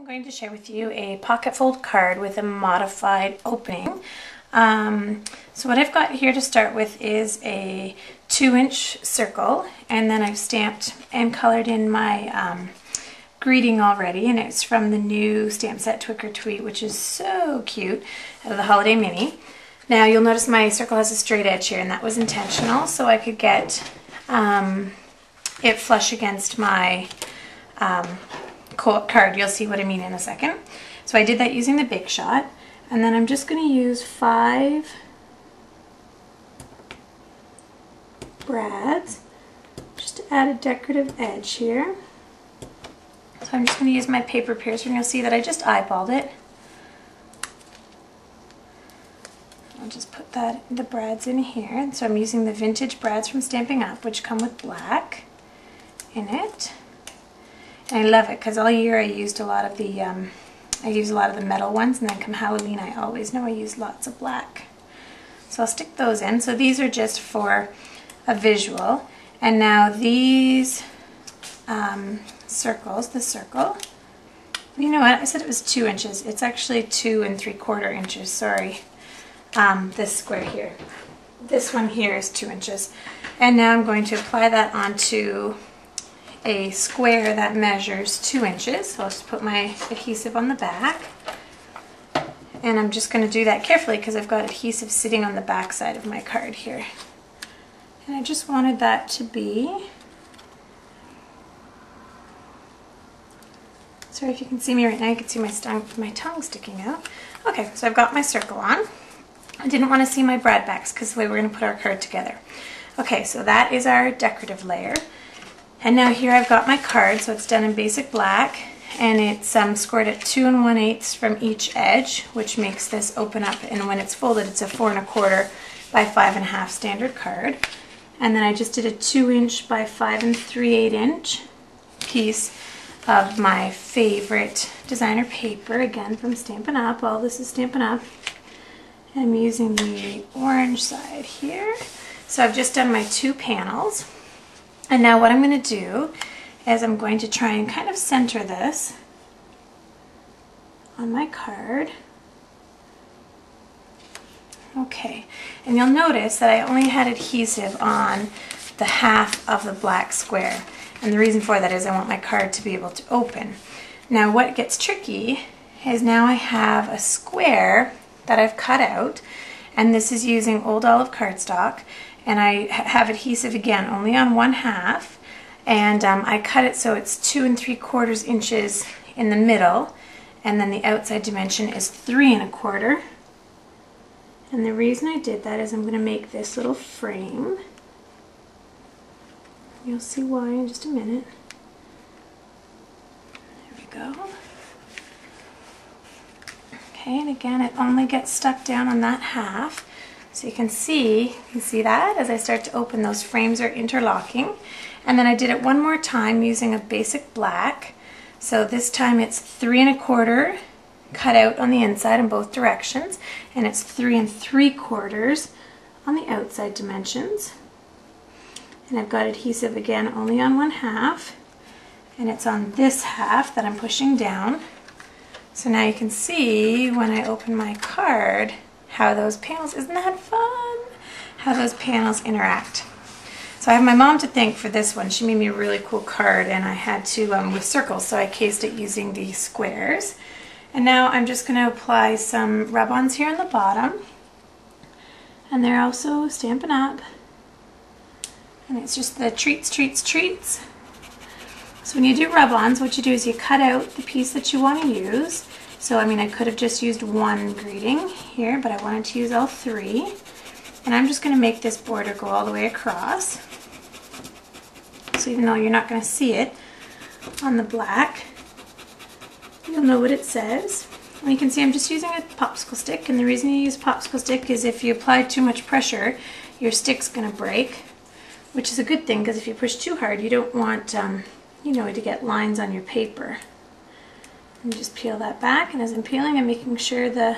I'm going to share with you a pocket fold card with a modified opening. So what I've got here to start with is a 2-inch circle, and then I've stamped and colored in my greeting already, and it's from the new stamp set Twick or Tweet, which is so cute, out of the Holiday Mini. Now you'll notice my circle has a straight edge here, and that was intentional so I could get it flush against my card. You'll see what I mean in a second. So I did that using the Big Shot, and then I'm just going to use 5 brads just to add a decorative edge here. So I'm just going to use my paper piercer, and you'll see that I just eyeballed it. I'll just put the brads in here, and so I'm using the vintage brads from Stampin' Up, which come with black in it. And I love it because all year I used a lot of the metal ones, and then come Halloween I always know I use lots of black. So I'll stick those in. So these are just for a visual. And now these circles, the circle, you know what, I said it was 2 inches. It's actually 2 3/4 inches, sorry. This square here. This one here is 2 inches. And now I'm going to apply that onto a square that measures 2 inches. So I'll just put my adhesive on the back, and I'm just going to do that carefully because I've got adhesive sitting on the back side of my card here, and I just wanted that to be, sorry if you can see me right now, you can see my tongue sticking out. Okay, so I've got my circle on. I didn't want to see my brad backs because the way we're going to put our card together. Okay, so that is our decorative layer. And now here I've got my card, so it's done in basic black, and it's scored at 2 1/8 from each edge, which makes this open up, and when it's folded it's a 4 1/4 by 5 1/2 standard card. And then I just did a 2 inch by 5 3/8 inch piece of my favorite designer paper, again from Stampin' Up. All this is Stampin' Up. I'm using the orange side here. So I've just done my 2 panels. And now what I'm going to do is I'm going to try and kind of center this on my card. Okay, and you'll notice that I only had adhesive on the half of the black square. And the reason for that is I want my card to be able to open. Now what gets tricky is now I have a square that I've cut out, and this is using Old Olive cardstock. And I have adhesive again only on 1/2, and I cut it so it's 2 3/4 inches in the middle, and then the outside dimension is 3 1/4. And the reason I did that is I'm going to make this little frame. You'll see why in just a minute. There we go. Okay, and again it only gets stuck down on that half. So you can see that as I start to open, those frames are interlocking. And then I did it one more time using a basic black. So this time it's 3 1/4 cut out on the inside in both directions, and it's 3 3/4 on the outside dimensions. And I've got adhesive again only on 1/2, and it's on this half that I'm pushing down. So now you can see when I open my card how those panels, isn't that fun? How those panels interact. So I have my mom to thank for this one. She made me a really cool card, and I had to, with circles, so I cased it using the squares. And now I'm just going to apply some rub-ons here on the bottom. And they're also Stampin' Up. And it's just the treats, treats, treats. So when you do rub-ons, what you do is you cut out the piece that you want to use. So, I mean, I could have just used one greeting here, but I wanted to use all 3. And I'm just going to make this border go all the way across. So even though you're not going to see it on the black, you'll know what it says. And you can see I'm just using a popsicle stick, and the reason you use a popsicle stick is if you apply too much pressure, your stick's going to break, which is a good thing because if you push too hard, you don't want, you know, to get lines on your paper. And just peel that back, and as I'm peeling, I'm making sure the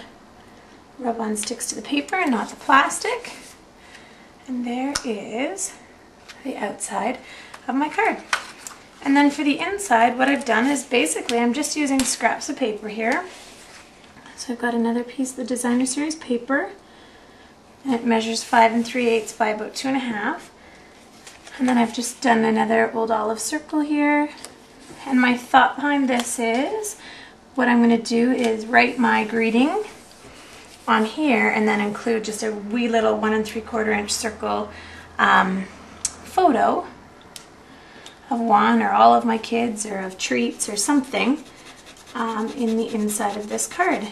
rub-on sticks to the paper and not the plastic. And there is the outside of my card. And then for the inside, what I've done is basically I'm just using scraps of paper here. So I've got another piece of the Designer Series paper, and it measures 5 3/8 by about 2.5. And then I've just done another old olive circle here. And my thought behind this is, what I'm going to do is write my greeting on here and then include just a wee little 1 3/4 inch circle photo of one or all of my kids or of treats or something in the inside of this card.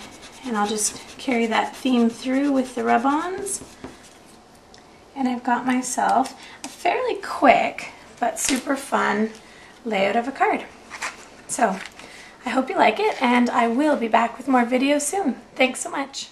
And I'll just carry that theme through with the rub-ons. And I've got myself a fairly quick but super fun layout of a card. So I hope you like it, and I will be back with more videos soon. Thanks so much.